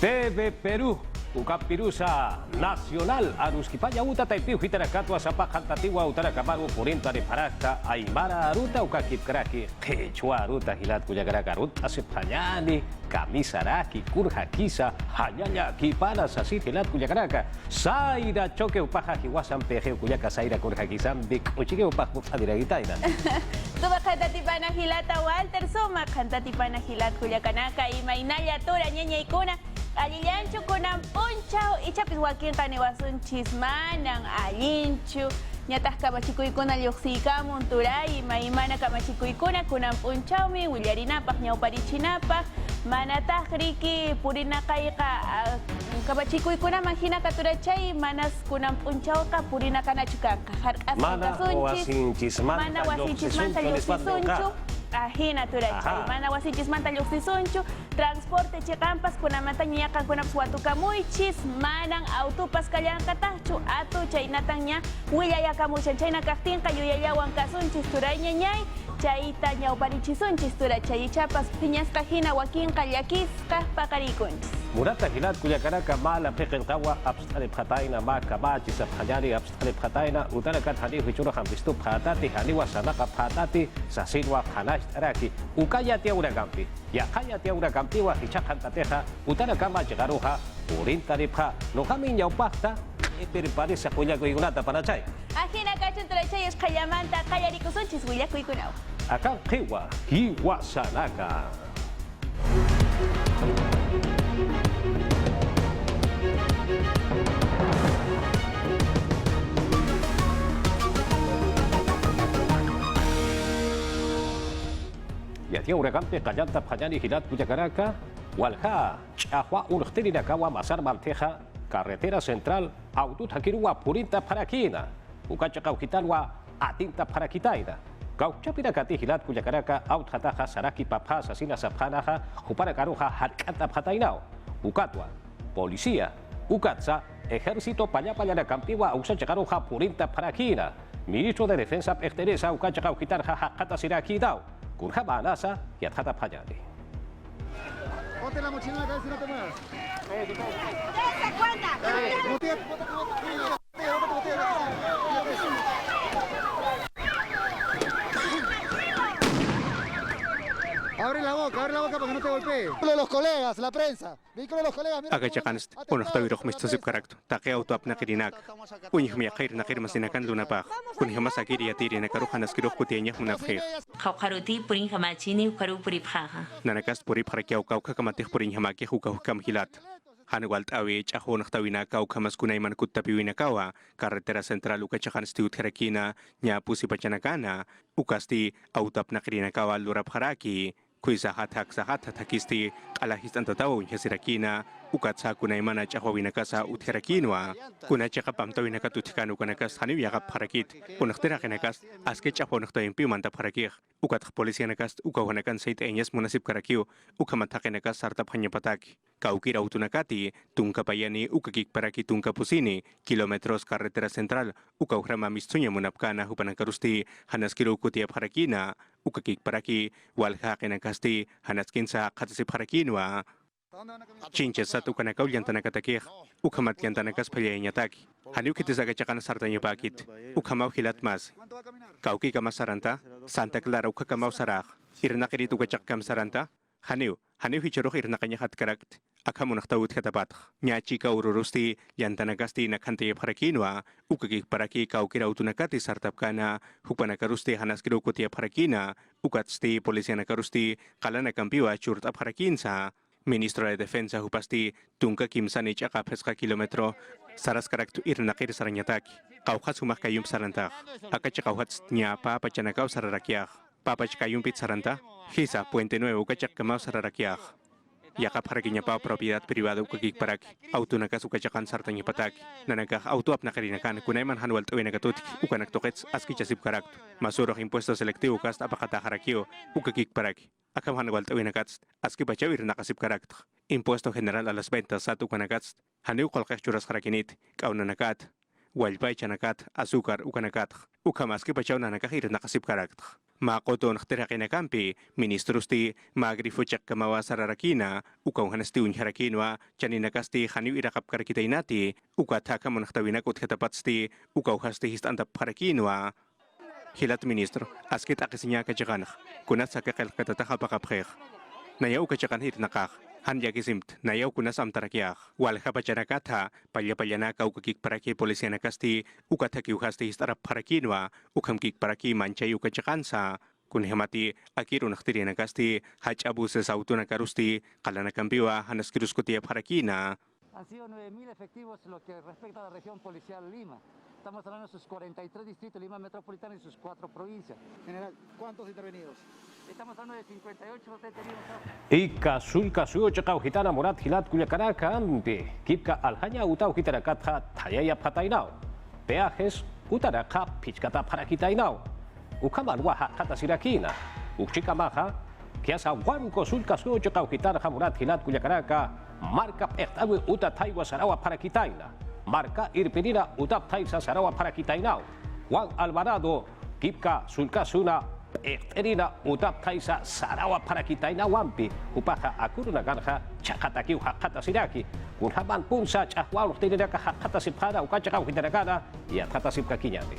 TV Perú, Ucapirusa Nacional, Aruskipaya Uta Taipiu, Hitaracatua, Zapajantatiwa, Utaracamaru, Purienta de Paracta, Aymara Aruta, Ucaquipcraqui, Quechua Aruta, Gilat Cuyagaracarut, Acepayani, Camisaraki, Curjaquisa, Hayaya, Kipanas, así, Gilat Cuyagaraca, Saira, Choque, Upaja, Jiwasan, Peje, Cuyaca, Saira, Curjaquizan, Vic, Uchique, Upaja, Adiragitaina. Tuba Cantatipana Gilata Walter Soma, Cantatipana Gilat Cuyacanaka y Mainaya Tora, Ñeña Icona. Alillancho kunan punchao ichapis wakin kaniwasun chismanan alinchu ñatas kamachikuykuna lluqsiykamun turay maymana kamachikuykuna kunan punchawmi willarinapaq ñawparichinapaq manataq riki purina kayqa kamachikuykunaman hinaka turachay manas kunan punchawqa purina kanachu kanqa hark'asqa mana wasinchismanta lluqsisunchu ahina turachay mana wasinchismanta lluqsisunchu transporte chiqampas kunamanta ñiaqankunapas watukamuychis manan autopas kallankataqchu atu chaynatan ña willayakamushan chayna kaqtinqa yuyallawan kasunchis turay ñañay chayta ñawparichisunchis turachay ichapas phiñasqa hina wakinqa llakisqa paqarikunchis Murata Gilat Cuyacaraca, Mala, Pequencawa, Abstale Pataina, Maca, Bachis, Abhayari, Abstale Pataina, Utaracat, Hani, Huchura, Hampistu, Patati, Haniwa, Sanaka, Patati, Sasilwa, Hanash, Araki, Ukaya Tiaura Campi, Yakaya Tiaura Campiwa, Hichakantateja, Utaracama, Chigaruja, Urinta Ripja, Nojamin Yaupacta, Eperiparisa, Cuyaco y Unata Panachay. Ajina Cachun Turachay es Kayamanta, Kayarikusunchis, Huyaco y Kunau. Acá, Kiwa, Kiwa Sanaka. Yatia Uregampe, Callanta, Payani, Gilat, Cuyacaraca, Walja, Chahua, Urgtirina, Kawa, Mazar, Malteja, Carretera Central, Aututaquirua, Purinta, Paraquina, Ucachacauquitalua, Atinta, Paraquitaina, Gauchapira, Cati, Gilat, Cuyacaraca, Autataja, Saraki, Papá, Asina, Zapanaja, Juparacaruja, Harcanta, Patainao, Ucatua, Policía, Ucatza, Ejército, Payapayana, Campigua, Usachacaruja, Purinta, Paraquina, Ministro de Defensa, Perteresa, Ucachacauquitarja, Jacata, Siraquidao, Kurjaba Anasa y Adjata Payani. Ponte la mochila en la cabeza y no te muevas. Abre la boca para que no te golpee. Los colegas, la prensa. Vehículo de los colegas. Agachakanst, unaxtawiroq mistusip karakto. Taqi auto apnaqirinak. Kunihmi aqir naqir masinakan lunapaq. Kunihmas akiri atiri nakaruja naskiruq kutiañaq munafqir. Qawqaruti purin hamachini uqaru puriphaqa. Nanakast purip harakiaw kawka kamatih purin hamaki hukam hilat. Hanwalt awi chajo naxtawinaka ukamas kunayman kuttapiwinakawa. Carretera Central ukachakansti utjerakina ña pusipachanakana. Ukasti auto apnaqirinakawa lurap haraki. Kuisa hatak takisti alahis antataw yasirakina ukatsa kunaymana chahwawinakasa utherakinwa kuna chaqapamtawinaka tuthikanu kanakas haniwiaqa pharakit kunaqtirakenakas aske chahwnaqtayimpi manta pharakij ukatq policianakas ukawanakan seit eñas munasib karakiu ukamathaqenakas sarta phañapatak kaukira utunakati tunkapayani ukakik paraki tunkapusini kilómetros carretera central ukawhrama mistuña munapkana hupanakarusti hanaskiru kutia pharakina ukakik paraki walhaqenakasti hanaskinsa qatsip harakinwa Chinches satu kanakaw yantanakatakih ukamat yantanakas payañataki haniu kitisagachaqana sartañapakit ukamaw hilat mas kauki kamasaranta Santa Clara ukakamaw saraq irnaqirit ukachaq saranta haniu hicharuq irnaqañahat karakt akamunaqtawut katapataj ñachika ururusti yantanakasti nakhantayap harakinwa ukakik paraki kaukira utunakati sartapkana hupanakarusti hanaskiru kutiyap harakina ukatsti policianakarusti qalanakampiwa churtap harakinsa Ministro de Defensa hupasti tunka kimsani chaqa pesqa kilómetro saras karaktu irnaqir sarañataki qawqas humaq kayum sarantaq akacha qawqats ñapa pachanakaw sararakyaq papach kayumpit saranta hisa Puente Nuevo ukachaq kamaw sararakyaq yaqap harakiñapa propiedad privada ukakik paraki autonakas ukachaqan sartañapataki nanakaq auto apnaqirinakan kunayman hanwalt uinakatutik ukanaktoqets askichasip karaktu masuroq impuesto selectivo kast apaqata harakio ukakik paraki Akam hanwalt uinakats aski pachawir nakasip karakt impuesto general a las ventas satu kanakats haniu kolqeq churas harakinit kaunanakat walpay chanakat azúcar ukanakat ukamaski pachaw nanakahir nakasip karakt Makoto nakhtirakinnakampi, ministrosti magrifuchak kamawa sararakina, ukaw hanasti unyharakinwa, chaninakasti haniw irakap karkitainati, ukataka monaktawinakot katapatsti, ukaw hasti histantap harakinwa. Hilat ministro, askit akisinya kajakanah, kunat sa kakalkatataha pakapkhekh. Nayaw kajakanhit nakakh, hanyakizimt, nayaw kunas amtarakyak, walha pacharakatha, palya-palyana ukakik paraki polisiana kasti, ukataki uhasti histarap harakinwa, ukamkik paraki manchay ukajakansa, kunhemati akiru naktirina kasti, hach abuses autonakarusti, kalanakampiwa hanaskiruskutia harakina. Han sido 9.000 efectivos lo que respecta a la región policial Lima. Estamos hablando de sus 43 distritos, Lima Metropolitana y sus 4 provincias. General, ¿cuántos intervenidos? Estamos hablando de 58 detenidos. Ika sulka suyo chakaw hitana murat hilat Culiacanaka ampi. Kipka alhaña utaw hitarakatha tayaya patainaw. Peajes utaraka pichkata parakitainaw. Ukaman waha kata sirakina. Ukchika maha kiasa wanko sulka suyo chakaw hitana murat hilat Culiacanaka. Marka pektawi uta taiwa sarawa parakitaina. Marka irpinina utap taisa sarawa parakitainaw. Juan Alvarado kipka sulka suna ekterina utap taisa sarawa parakitaina wampi upaha akuruna ganha chakataki hakata siraki kunhaban punsa chahwal tinira ka hakata sipara ukachaka hidarakana ya kata sipkakinyati.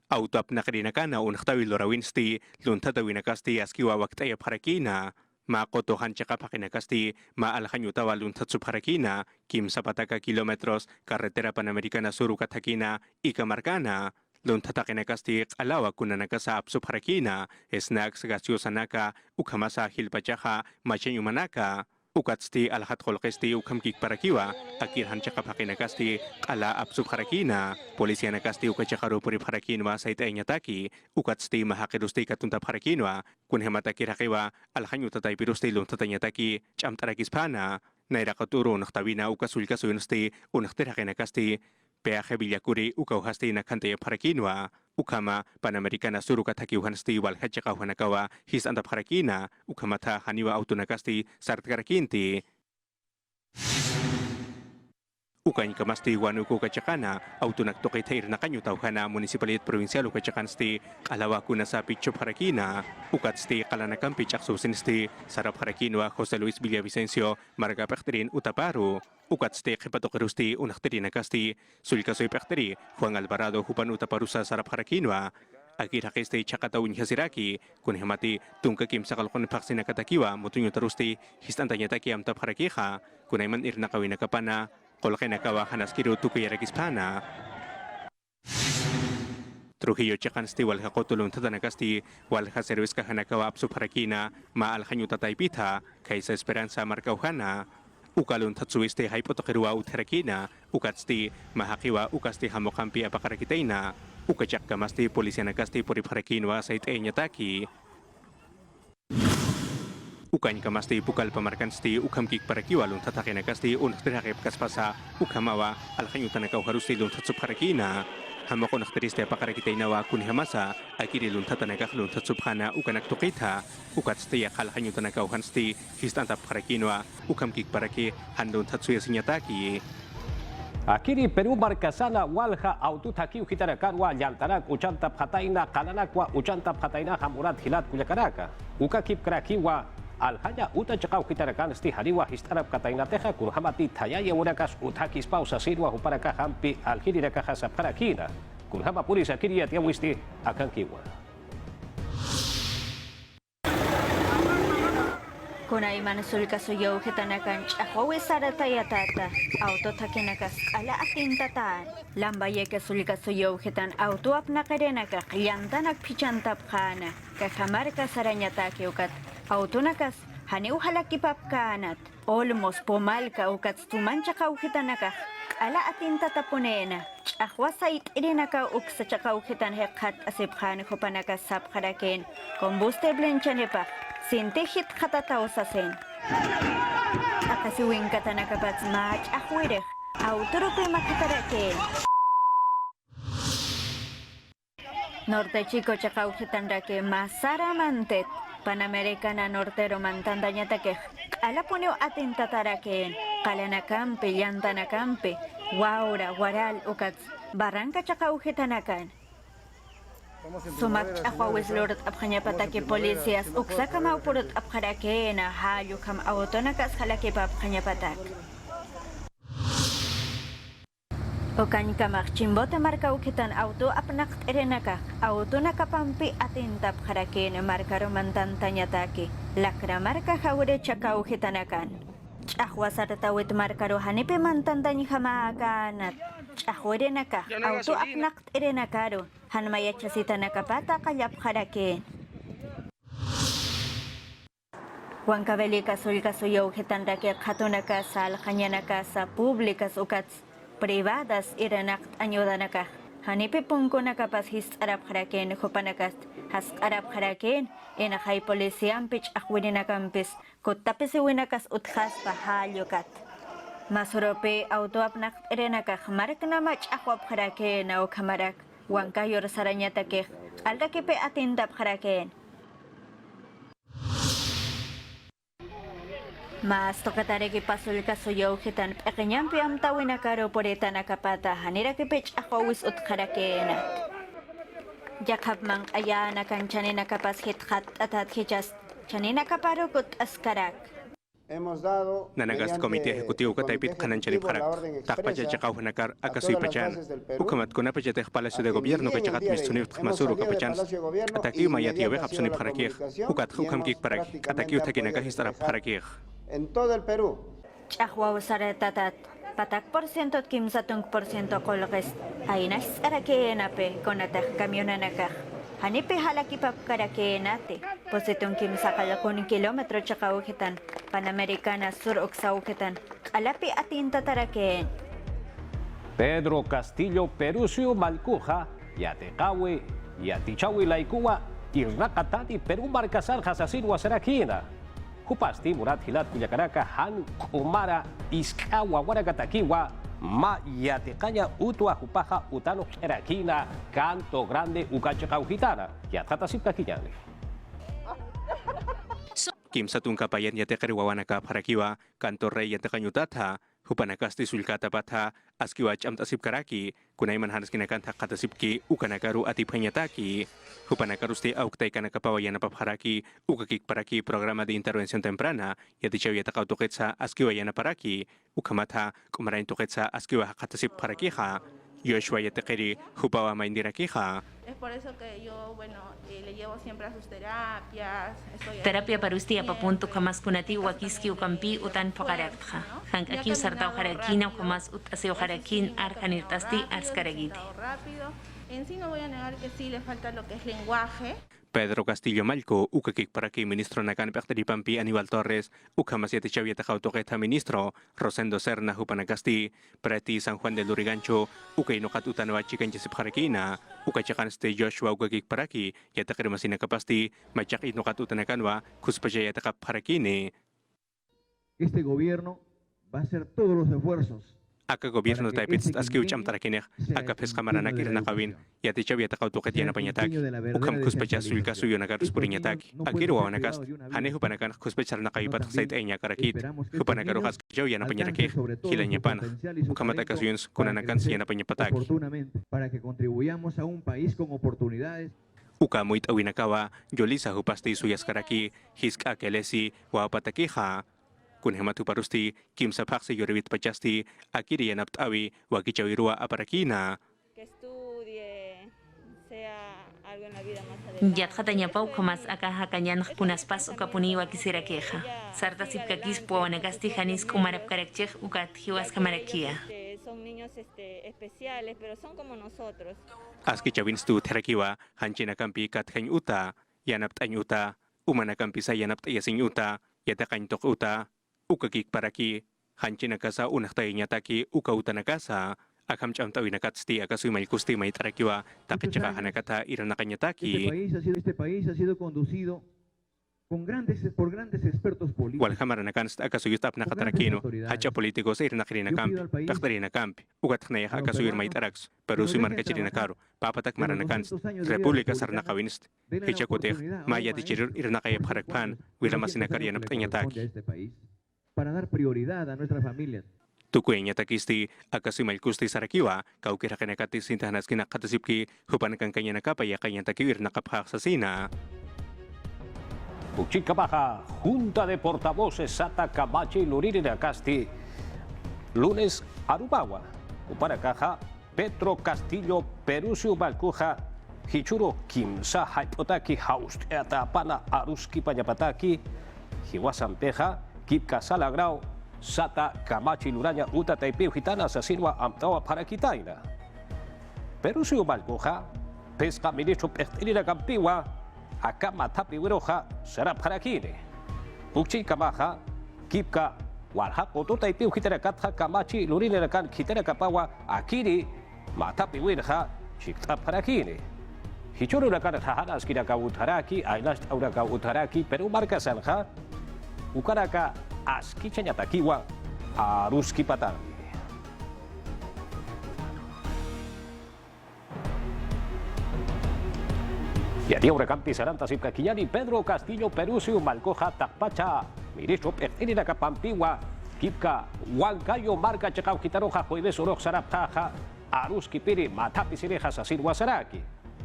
Autap nakarinakana unaktawil lorawinsti, luntatawinakasti askiwa waktaya parakina. Makoto hanchaka pakinakasti, maalhanyutawa luntatsu parakina, kim sapataka kilometros, carretera panamericana sur ukatakina, ikamarkana. Luntatakinakasti alawa kunanakasa apsu parakina, snacks gasiosanaka, ukamasa hilpachaha, machenyumanaka. Ukatsti alhat kolkesti ukamkik parakiwa, akir hanchaka pakinakasti, ala apsu parakina, polisianakasti ukachakaru puri parakinwa saita enyataki, ukatsti mahakirusti katunta parakinwa, kunhematakir hakiwa, alhanyutatay pirusti luntatanyataki, chamtarakispana, nairakaturo naktawina ukasulkasuyunosti, unaktirakinakasti, peaje Villacuri ukauhasti nakantaya parakinwa, ukama panamericana surukataki uhanasti walhachaka uhanakawa his anda parakina, ukamata haniwa autonakasti sartkarakinti. Ukain kamasti wanuku kachakana, autonaktokaitair na kanyo tauhana munisipalit provincial ukachakansti, alawa kuna sa picho parakina, ukatsti kalanakampi chaksusinsti, sarap parakinwa Jose Luis Villavicencio, Marga Pechterin Utaparu, ukatsti kipatokirusti unaktirinakasti, sulkasoy Pechteri, Juan Alvarado hupan Utaparusa sarap parakinwa, akirakisti chakatawin hasiraki, kunhemati tungkakim sa kalkon paksinakatakiwa, mutunyo tarusti, histantanyataki amta parakiha, kunayman irnakawinakapana, Kolkenakawa hanaskiru tukayarakispana. Trujillo chakansti walhakotulun tatanakasti walhaserviska hanakawa apsu parakina maalhanyu tataipita kaisa esperanza markauhana. Ukalun tatsuiste haipotokerua utherakina ukatsti mahakiwa ukasti hamokampi apakarakitaina ukachakkamasti polisianakasti poriparakinwa saitenyataki. Ukain kamasti pukal pamarkansti ukamkik parakiwa luntatakinakasti unaktirakip kaspasa ukamawa alhanyutanakaw harusti luntatsup parakina. Hamako naktiriste apakarakitainawa kunhamasa akiri luntatanakak luntatsupkhana ukanaktukita ukatsti alhanyutanakaw hansti histantap parakinwa ukamkik paraki handuntatsuya sinyataki. Akiri Peru markasana walha aututaki ukitarakanwa yantarak uchantap hataina kalanakwa uchantap hataina hamurat hilat Culiacanaka. Ukakip krakiwa alhaya uta chakaw kitarakan sti hariwa histarap katainateja kunhamati tayaya urakas utakis pausa sirwa huparaka hampi alhirirakaja sa parakina kunhama puris akiri atiawisti akankiwa. Kunay manasul kasuyaw kitanakan chakawi saratayatata auto takinakas ala atin tatan lambaye kasul kasuyaw kitan auto ap nakarenaka kliyantanak pichantap kana kakamar kasaranyataki ukat auto nakas haniw halakipap kanat olmos pomalka ukat stumancha kaukitanaka ala atin tatapunena chakwasait irinaka uksa chakaukitan hekat asiphan kupanaka sapkaraken combustible chanepa sintihit katataw sa sen akasiwing katanaka bats mach akwirek auto ko'y makitaraken norte chico chakaukitan rake masara mantet Panamericana nortero mantandanya take ala puneo atin tataraken kalanakampi yantanakampi waura waral ukats barangka chakauhitanakan Sumak ch'aqwawis lurut apqañapataki policías uksaka maupurut apqarakena hayu kam autonakas halakipa apqañapatak. Okan kamak Chimbota marka ukitan auto apnak erenaka auto nakapampi atintap harakin marka romantan tanyataki lakra marka hawre chaka ukitanakan chahwa sartawit marka rohanipe mantan tany hamaakanat chahwere naka auto apnak erenakaro hanmaya chasita nakapata kayap harakin Huancavelica sulka suyo ukitan rake katunaka sal kanyanaka sa publikas ukats privadas iranak anyudanaka hanipe pungko nakapas his arab haraken hupanakas has arab haraken ina hay polisian pich akwinakampis kutapis winakas uthas pahalyokat masorope auto apnak irenaka marak na mach akwap haraken o kamarak wankayor saranyatake aldakipe atindap haraken Mas tokatareki pasul kasuyo kitan pekenyam piam tawina karo poreta nakapata hanira kipech akowis ut karakena. Jakab mang ayana kan chani nakapas hitkat atat hijas chani nakaparukut askarak. Nanagas Komite Ejecutivo Kataipit Kananchani Parak, Takpacha Chakau Nakar, Akasui Pachan, Ukamat Kunapachetech Palacio de Gobierno, Kachakat Mistunif Masuru Kapachans, Atakiu Mayatio Hapsuni Parakir, Ukat Hukamkik Parak, Atakiu Takinakahistara Parakir. En todo el Perú. Chahua usaretatat, patak porciento kimsatung porciento kolges, ainas arakenape, konatak kamionanakah. Hanipe halakipap karakenate, positong kimsakalakun kilometro chakaukitan, Panamericana sur oksaukitan, alapi atin tatarakeen. Pedro Castillo Perucio Malcuja, Yatecawi, Yatichawi Laikua, Irrakatati Perú Marcasar Hasasin Wasarakina. Kupasti Murat Hilat Kuyakaraka Han Kumara Iskawa Warakatakiwa Ma Yatekanya Utua Hupaja Utano Kerakina Canto Grande Ukachakaujitana Yatatasip Kakiyani Kim Satun Kapayan Yatekari Wawanaka Parakiwa Canto Rey Yatekanyutata Hupanakasti Sulkata Pata Askiwa Chamtasip Karaki Kunaiman Hanas Kinakanta Katasipki Ukanakaru Atipanyataki Hupanakarusti Auktai Kanakapawayan Paparaki Ukakik Paraki Programa de Intervención Temprana Yatichaw Yatakautuketsa Askiwa Yanaparaki Ukamata Kumarain Tuketsa Askiwa Katasip Parakiha Yoshua Yatekeri Hupawa Maindirakiha. Es por eso que yo, le llevo siempre a sus terapias. Terapia parustia papunto kamas kunati wakiski ukampi utan pakarakha. Hank aquí usarta ujarakina ukamas utase ujarakin arkanirtasti arskaragiti. Rápido. En sí no voy a negar que sí le falta lo que es lenguaje. Pedro Castillo Malco, Ukakik Paraki, ministro Nakan Pampi Aníbal Torres, Ukamas Yatichaw Yatakautoqueta ministro, Rosendo Serna Hupanacasti, Preti San Juan del Lurigancho, Ukainokat Utanwa Chicken Jesip Harakina, Ukachakanste Joshua Ukakik Paraki, Yatakrimasina Kapasti, Machak Inokat Utanakanwa, Kuspaya Yatakap Harakini. Este gobierno va a hacer todos los esfuerzos. Aka gobierno taipits askiu cham tarakineh aka pes kamaranak irnakawin yatichaw yatakautuket yanapanyataki ukam kuspecha sulka suyo nagarus purinyataki akiru wanakas hane hupanakan kuspechar nakaipat sait enya karakit hupanakarukas jaw yanapanyarakeh hilanyapan ukamat akasuyuns kunanakan yanapanyapataki para que contribuyamos a un país con oportunidades. Ukamuit awinakawa Yolisa hupasti suyas karaki hiska kelesi wapatakiha Kunhematu parusti Kim Sapaksi Yoribit Pachasti Akiri Yanaptawi Wakichawirua Aparakina. Que estudie, sea algo en la vida más adelante. Yatkatanya pau kamas akaha kanyan punaspas ukapuni wakisira keja. Sarta sipkakis puawanagasti hanis kumarap karakcheh ukat hiwas kamarakia. Son niños especiales, pero son como nosotros. Aski chawinstu terakiwa hanchinakampi kathañ uta yanaptañ uta umanakampi sa yanaptayasin uta yatakañtok uta Ukakik Paraki, Hanchinakasa Unaktayataki, Ukautanakasa, Akamchamtawinakatsti, Akasumaykusti, Maitarakiwa, Takachaka Hanakata, Iranakanyataki. Este país ha sido conducido por grandes expertos políticos. Walhamarakanst, Akasuyutap Nakatarakino, Hacha políticos, Irnakrinakam, Taktarinakam, Ugatnaya, Akasuyur Maitarax, Perusi Markachirinakaro, Papatak Maranakans, República Sarnakawinst, Hichakotech, Maya Tichir, Irnakaya Parakpan, Wilamasinakarianaptanyataki. Para dar prioridad a nuestras familias. Tukuenya takisti akasimal kusti sarakiwa kau kira kenakati sintahanas kinakatasipki hupanakan kanya nakapaya kanya takiwir nakaphasasina. Uchika baja Junta de Portavoces Sata Camachi Luriri Casti lunes Arubawa Upara Caja Petro Castillo Perusio Balcuja Hichuro Kimsa Haipotaki Haust Etapana Aruski Panyapataki Hiwasampeja Kipka Salagrao Sata Camachi Luraña Uta Taipei Gitana Sasinwa Amtawa Parakitaina Perusio Balcuja Pesca Ministro Pechtelina Campiwa Akama Tapi Wiroja será Parakine Uchi Kamaja Kipka Walhako Tota Taipei Gitana Katja Camachi Lurina Kan Kitana Kapawa Akiri Matapi Wirja Chikta Parakine Hichuru Rakan Hahanas Kiraka Utaraki Ailash Auraka Utaraki Peru Marca Sanja Ukaraka Askichanya Takiwa Aruski Patani. Y a Diaura Campi Saranta Sipcaquillani Pedro Castillo Perusio Malcoja Takpacha Ministro Pertinina Capampiwa Kipka Huancayo Marca Chacao Quitaroja Jueves Orox Saraptaja Aruski Piri Matapi Sirejas Asir Wasaraki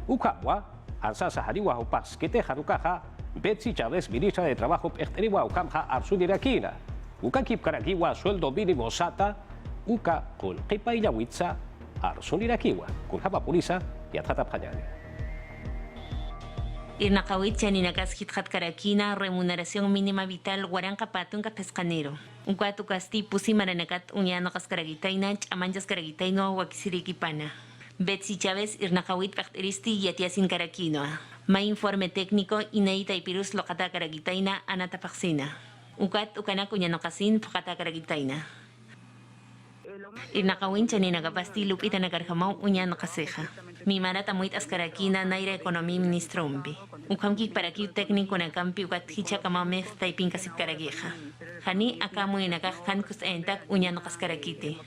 Ukawa Ansasa Hariwa Upas Keteja Rucaja Betsy Chávez, ministra de Trabajo Perteriwa Ukamja Arsunirakina Uka Kipkarakiwa Sueldo Mínimo Sata Uka Kulkipa Illawitza Arsunirakiwa Kulhapa Pulisa y Atata Pañani. Irnakawit chaninakas hitkat karakina remuneración mínima vital guaranca patunka pescanero. Unkatu kasti pusi maranakat unyano kaskaragitaina chamanjas karagitaino wakisirikipana. Betsy Chávez Irnakawit Pachteristi Yatiasin Karakinoa. Ma informe técnico Inaita y Pirus Lokata Karagitaina Anatapaxina. Ukat Ukanak Unyanokasin Pakata Karagitaina. Irnakawin Chaninagapasti Lupita Nakarhamau Unyanokaseja. Mi marata muit askarakina naira economía ministrombi. Ukamkik para ki técnico na campi ukat hicha kamamef taipin kasip karageja. Hani akamu inakak kan kus entak unyano kaskarakite.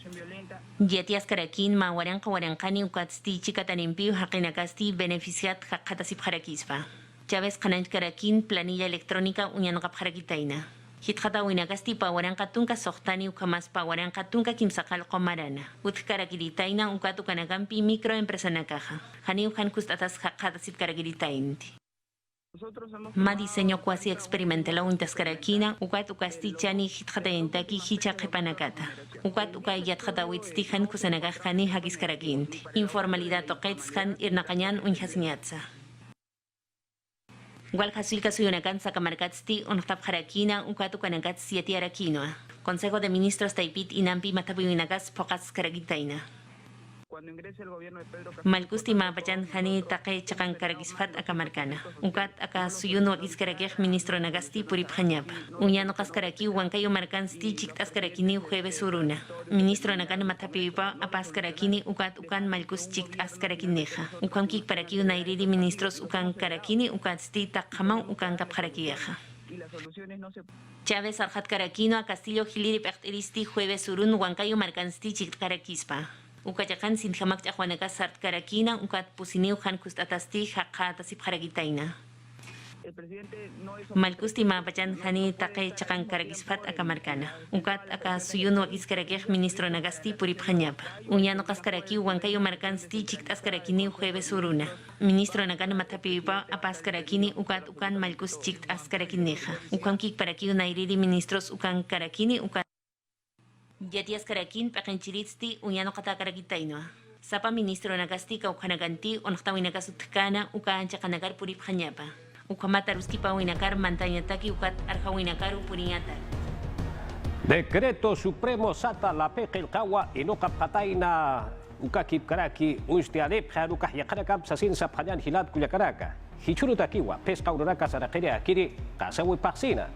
Yeti askarakin ma warankani ukat sti chikatanimpi hakinakasti beneficiat hakatasip harakispa. Chávez kananch karakin planilla electrónica unyano kap harakitaina. Hitkata winakasti pawarankatunka sohtani ukamas pawarankatunka kimsakal komarana. Utkarakiritayna ukatu kanakampi microempresa nakaja. Hani ukan kustatas hakatasip karakiritainti. Ma diseño cuasi experimental untas karakina ukat ukasti chani hitkata entaki hicha kepanakata. Ukat ukay yatkata witstihan kusanagajani hagis karakinti. Informalidad toqetskan irnakañan unhasñatsa. Igual Jasil Kasuyunakan Sakamarkatsti, Untap Harakina, Ukatu Kanakats Sieti Arakinoa. Consejo de Ministros Taipit Inampi Matapuinakas Pocas Karagitaina. Malkusti Mapachan Hani Take Chakan Karagisfat Akamarkana. Ukat Aka Suyun Wakis Karakej Ministro Nagasti Purip Hanyapa. Unyano Kaskaraki, Huancayo Marcansti Chiktas Karakini Jueves Uruna. Ministro Nakan Matapipa Apas Karakini Ukat Ukan Malkus Chikt Askarakineja. Ukan Kik Paraki Unairidi Ministros Ukan Karakini Ukat Sti Takhamau Ukan Kapkarakiaja. Chávez Arjat Karakino a Castillo Giliri Pechteristi Jueves Urun Huancayo Marcansti Chikt Karakispa. Ukachakan sin jamak chahuanakas sart karakina ukat pusini ukan kustatasti hakatasip haragitaina. Malkusti mapachan hani take chakan karagisfat akamarkana. Ukat aka suyun wakis karakej ministro nagasti purip hanyapa. Unyano kas karaki huancayo marcansti chiktas karakini jueves uruna. Ministro nagan matapipa apas karakini ukat ukan malkus chiktas karakineja. Ukan kik paraki unairidi ministros ukan karakini ukan Yatias Karakin, Pakenchiritsti, Unyano Katakaragitaino. Sapa ministro Nagasti, Kaukanaganti, Onaktawinakasutkana, Ukaancha Kanagar Purip Hanyapa. Ukamataruski Pawinakar, Mantañataki, Ukat Arjawinakaru Puriñata. Decreto Supremo Sata la Pekelkawa y no Kapataina Ukakip Karaki, Unstiadep, Harukah Yakarakap, Sasin Saphayan Hilat Kuyakaraka. Hichuru Takiwa, Pesca Uraka Sarakere Akiri, Kasawi Paxina.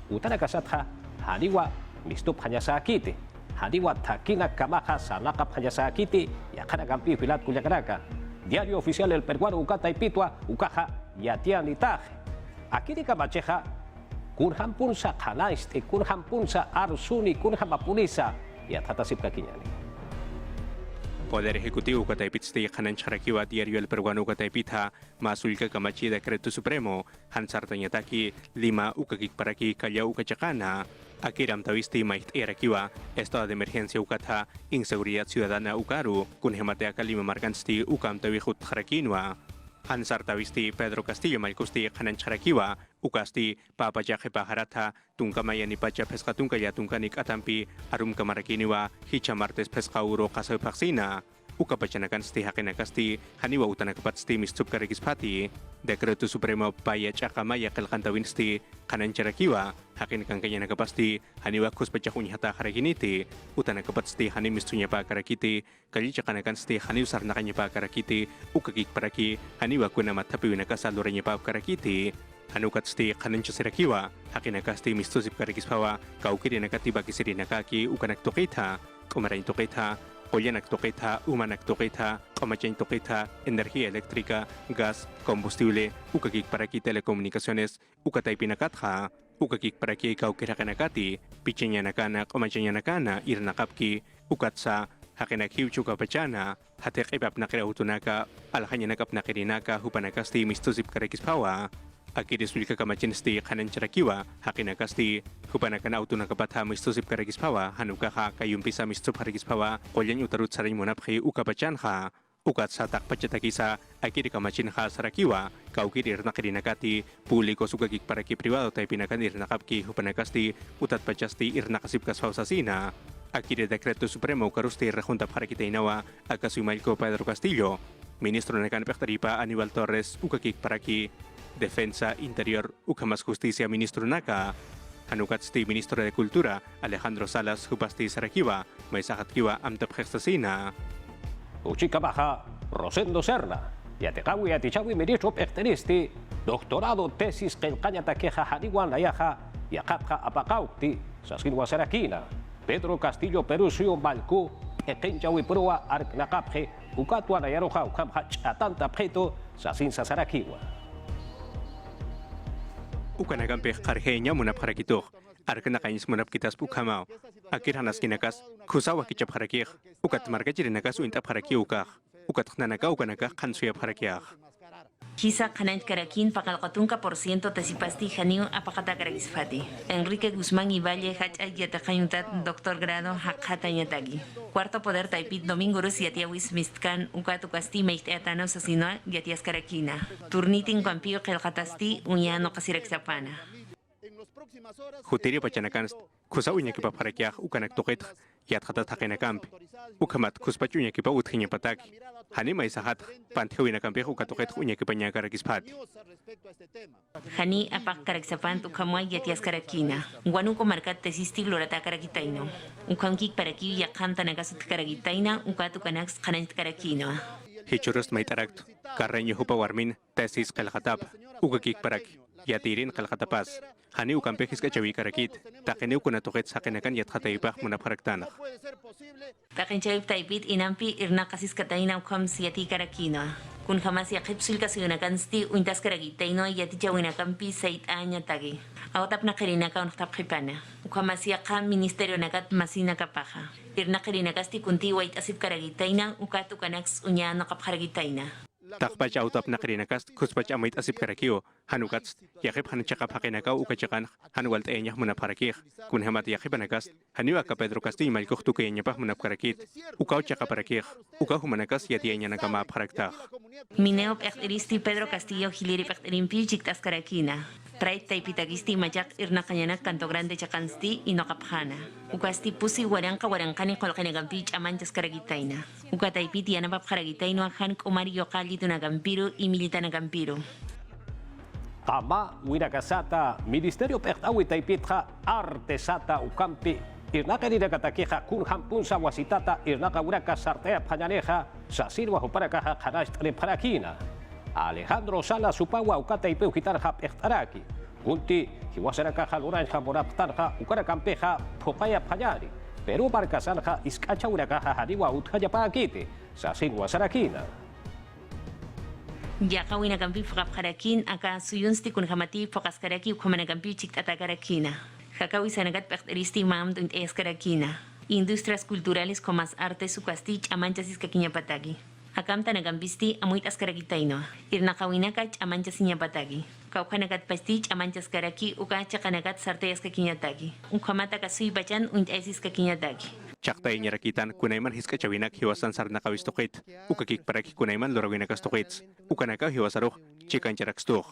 Utarakasatha, Hadiwa, Mistop Hanyasakite. Hadiwa Takina Kamaja Salaka Hanyasakiti, Yakana Campi Filat Kuyakaraka. Diario Oficial El Peruano Ukata y Pitua, Ukaja, Yatian Itaje. Akiri Kamacheja, Kurhampunsa Hanaiste, Kurhampunsa Arsuni, Kurhamapulisa, Yatata Sipkakiñani. Poder Ejecutivo kataipit sti kanan charakiwa diario El Peruano kataipitha masul ka kamachi Decreto Supremo hansar tanyataki 5 ukakik paraki kaya ukachakana akiram tawisti mait erakiwa estado de emergencia ukatha inseguridad ciudadana ukaru kun hematea kalima markansti ukam tawihut kharakinwa hansar tawisti Pedro Castillo malkusti kanan charakiwa ukasti papajaje pajarata tungkamaya ni pacha pesca tungkaya tungkanik atampi arum kamarakiniwa hicha martes pesca uro kasaw paksina ukapachanakan sti hakinakasti haniwa utanakapatsti mistup karigispati Decreto Supremo paya chakamaya kalkantawin sti kanan charakiwa hakin kangkanya nakapasti haniwa kuspachakunyata haraginiti utanakapatsti hani mistunya pa karakiti kali chakanakan sti hani usar nakanya pa karakiti ukakik paraki haniwa kunamat tapi winakasaluranya pa karakiti hanukat sti kanan chasirakiwa hakinakasti mistusip karikispawa kaukiri nakatiba kisiri nakaki ukanak tokita kumarain tokita Polyanak tokita, umanak tokita, komachain tokita, energía eléctrica, gas, combustible, ukakik paraki telecomunicaciones, ukatay pinakatha, ukakik paraki kaukirakanakati, pichenyanakana, komachenyanakana, irnakapki, ukatsa, hakinakhiw chukapachana, hatek ipap nakirautunaka, alhanyanakap nakirinaka, hupanakasti mistusip karakispawa, akiris wilka kamachinsti kanan charakiwa hakinakasti hupanakana autunakapatha mistusip karakispawa hanukaha kayumpisa mistup haragispawa kolyan utarut saray munaphi ukapachanha ukat satak pachatakisa akiri kamachinha sarakiwa kaukiri irnakirinakati publiko sukakik paraki privado tay pinakan irnakapki hupanakasti utat pachasti irnakasip kaspausasina akiri Decreto Supremo karusti rejunta parakitainawa akasuimailko Pedro Castillo ministro nakan pektaripa Aníbal Torres ukakik paraki Defensa Interior Ukamas Justicia Ministro Naka Hanukatsti Ministro de Cultura Alejandro Salas Hupasti Sarakiwa Maisahatkiwa Amtap Gestasina Uchika Baja Rosendo Serna Yatekawi Atichawi Ministro Pecteristi Doctorado Tesis Kelkanya Takeja Haniwan Layaja Yakapja Apakaukti Sasinwa Sarakina Pedro Castillo Perusio Balku Ekenchawi Proa Arknakapje Ukatua Nayaroja Ukamha Chatanta Preto Sasin Sasarakiwa Ukanagampe karhenya munap harakitok arkanakainis munap kitas pukamao akir hanas kinakas kusawa kichap harakih ukat margachirinakas uintap haraki ukah ukat khnanaka ukanaka khansuya harakiyah Kisa kanan karakin pakalkatunka % tasipasti haniu apakata karagisfati. Enrique Guzmán y Valle hach ayataqayuntat doctor grado hakhatanyatagi. Cuarto poder taipit domingo rus yatiawis mistkan ukatu kasti meitano sasinua yatias karakina. Turnitin kampio kelkatasti unyano kasiraksapana. Huteria pachanakan kusawunya kipa harakiyah ukanak toket yat khatat hakinakamp ukamat kuspachunya kipa uthinya pataki hani maisahat panthewina kampe ukatoket unya kipa nya karagispat Hani apak karaksapan ukamwa yatias karakina wanuko markat tesisti lorata karakitaino ukamkik paraki yakanta nagasut karakitaina ukatu kanaks khanant karakino Hichurust maitarakt karreño hupa warmin tesis kalkhatap ukakik paraki yatirin kalkhatapas hani ukampejis kachawi karakit takeneu kunatoket sakenakan yatkhataipah munapharaktanah Takenchayip taipit inampi irna kasis kataina ukam siyati karakina kun khamas yakipsul kasiyunakan sti uintas karagitaino yati chawinakampi sait anya tagi awtap nakirinaka untap khipana ukamas yakam ministerio nakat masina kapaja irna kirinakasti kunti wait asip karagitaina ukatu kanaks unya nakapharagitaina Takpach autap nakrinakas kuspach amait asip karakio hanukats yakip hanchakap hakinakaw ukachakan hanuwalt enyah munaparakih kun hamat yakip anakas haniwa ka Pedro Castillo malkuh tukayanyapah munapkarakit ukaw chakaparakih ukaw humanakas yatianya nakama paraktak Mineo pekteristi Pedro Castillo hiliri pekterimpi chiktas karakina Trait taipitagisti majak irna kanyanak kanto grande chakansti inokapjana ukasti pusi waranka warankani kolkenegampi amanchas karagitaina ukataipiti yanapap karagitaino ahan kumari yokali tunagampiro y militanagampiro Tama winakasata Ministerio Pektawi Taipitha Artesata Ukampi Irnaka nidakatakeja kun hampunsa wasitata irnaka uraka sartea pañaneja sasirwa huparakaja kanasht parakina Alejandro Salas supawa ukata ipeu hitarja pektaraki kunti hiwasaraka haluranja moraptarja ukarakampeja popaya pañari Peru barkasanja iskacha urakaja hariwa uthaya pakite sasirwa sarakina Yaka winagampi fakapkarakin aka suyunsti kun hamati fakaskaraki ukamanagampi chiktata karakina Hakawi sanagat pekteristi mam dunt es karakina Industrias culturales como más arte su castich amanchas iskakiñapatagi. Akam tanagampisti amuit askaragitaino. Irnakawinakach amanchas iñapatagi. Kaukanakat pastich amanchas karaki uka chakanakat sarteyas kakiñatagi. Unkamata kasui bachan untaisis kakiñatagi. Chaktay nyarakitan kunayman hiskachawinak hiwasan sarnakawistokit. Ukakik parakik kunayman lorawinakastokits. Ukanakaw hiwasarok chikan charakstuh.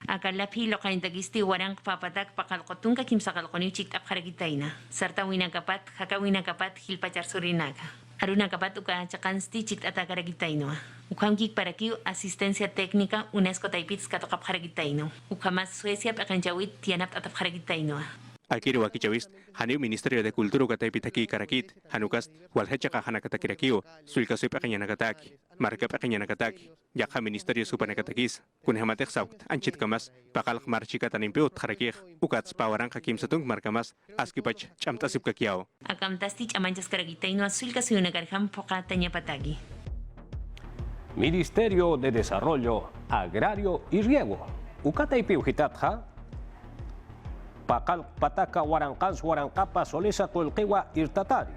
Akalapi lokaintagisti warang papatak pakalkotun kakimsakalkoniw chiktap karagitayna. Sarta winakapat, kakawinakapat hilpachar surinaga. Aruna kapat uka chakansti chit atakaragitayno. Ukamkik parakiw asistencia técnica UNESCO taipits katokap karagitayno. Ukamas Suecia pakanchawit tianap atap karagitayno. Akiri wakichawist, haniw Ministerio de Kulturo kataypitaki karakit, hanukast, walhechaka hanakatakirakiw, sulkasoy pakanyanakataki, marka pakanyanakataki, yakha Ministerio supanakatakis, kunhamatek saukt, anchit kamas, pakalak marchika tanimpiut karakik, ukats pawarang kakim satung markamas, askipach chamtasip kakiyaw. Akamtastich amanchas karagitayno sulkasoy nagarham pokatanya patagi. Ministerio de Desarrollo Agrario y Riego. Ukataypiw hitatha, Pakal pataka warankas warankapa solesa tolkewa irtatari.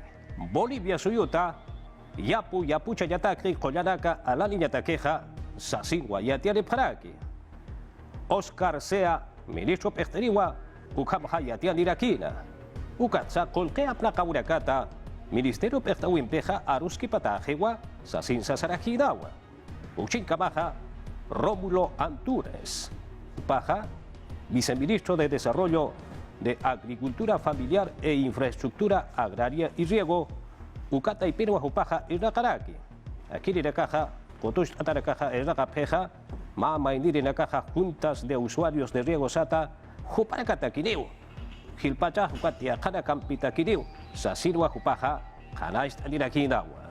Bolivia suyuta, yapu chayataki koyanaka alani yatakeja, sasinwa yatiare paraki. Oscar Sea, ministro pechteriwa, ukamha yatian irakina. Ukatsa kolkea plaka urakata, ministerio pechtawimpeja aruski patajewa, sasin sasarakidawa. Uchinkamaja, Rómulo Antúnez. Paja, viceministro de Desarrollo de Agricultura Familiar e Infraestructura Agraria y Riego, Ukata y Perua Jupaja y Rakaraki. Aquí en la caja, Cotush Ataracaja y Rakapeja, Mama y en la caja Juntas de Usuarios de Riego Sata, Juparacataquineu, Gilpacha Jucatia Kanakampitaquineu, Sasirwa Jupaja, Kanaist Aniraquinawa.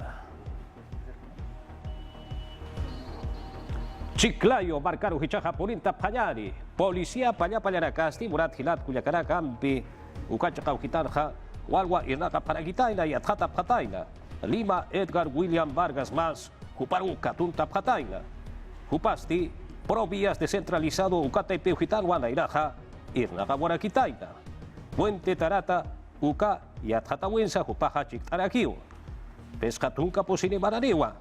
Chiclayo, Marcaro, Hichaja, Purinta, Pañari, Policía, Pañaracasti, Murat, Hilat, Cuyacaracampi, Ucachacau, Gitarja, Walwa, Irnaca, Paraguitaina y Atjata, Pataina, Lima, Edgar, William Vargas, más, Juparu, Catunta, Pataina, Jupasti, Provías, Descentralizado, Ucata y Peujitan, Guanairaja, Irnaca, Guaraquitaina, Puente, Tarata, Uca y Atjatahuensa, Jupaja, Chictaraquiu, Pescatunca, Posine, Maraniwa,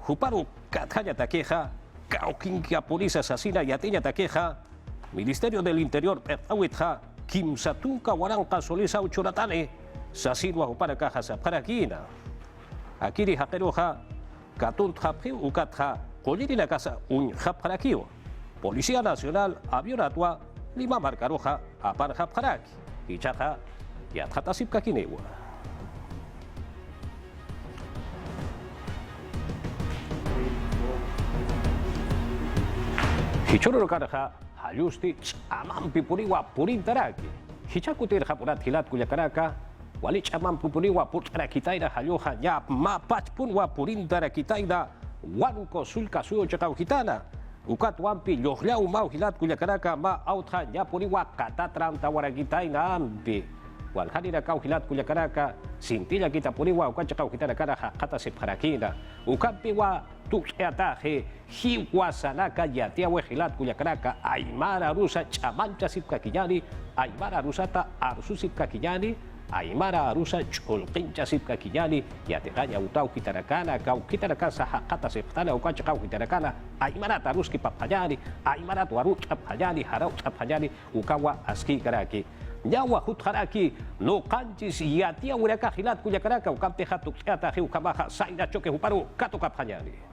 Juparu, Catjaya, Taqueja, Cauquinquia Polisa Asesina y Ateña Taqueja, Ministerio del Interior Pertawitja, Kimsatunca Huaranca Solisa Uchuratane, Sasinua Uparacaja Saparaquina, Akiri Jaqueroja, Catunt Japri Ucatja, Colirina Casa Un Japaraquio, Policía Nacional Avionatua, Lima Marcaroja, Apar Japaraki, Ichaja y Atjatasipcaquinewa. Hichoro Karaja, Hayusti, Amam Pipuriwa, Purintaraki. Hichakutir Hapurat Hilat Kuyakaraka, Walich Amam Pupuriwa, Putarakitaida, Hayoha, Yap, Mapach Punwa, Purintarakitaida, Wanuko Sulka Suyo Chakauhitana, Ukat Wampi, Yohlau Mau Hilat Kuyakaraka, Ma Autha, Yapuriwa, Katatram Tawarakitaina Ampi. Walhanira Kauhilat Kuyakaraka, Sintilla Kitapuriwa, Ukachakauhitana Karaja, Kata Separakina, Ukampiwa, Tuxeataje, Hiwasanaka, Yatiawe Hilat Kuyakaraka, Aymara Rusa, Chamancha Sipkakiyani, Aymara Rusata, Arsusip Kakiyani, Aymara Arusa, Cholquincha Sipkakiyani, Yategaya Utau Kitarakana, Kaukitaraka, Kata Septana, Ukachakauhitanakana, Aymara Taruski Papayani, Aymara Tuarut Papayani, Haraut Papayani, Ukawa Aski Karaki. Yawa Hutharaki, no canchis y a tía Huraka Hilat Kuyakaraka, Ukampe Hatuk Ata Hiukamaha, Saina Choque Huparu, Kato Kapanyani.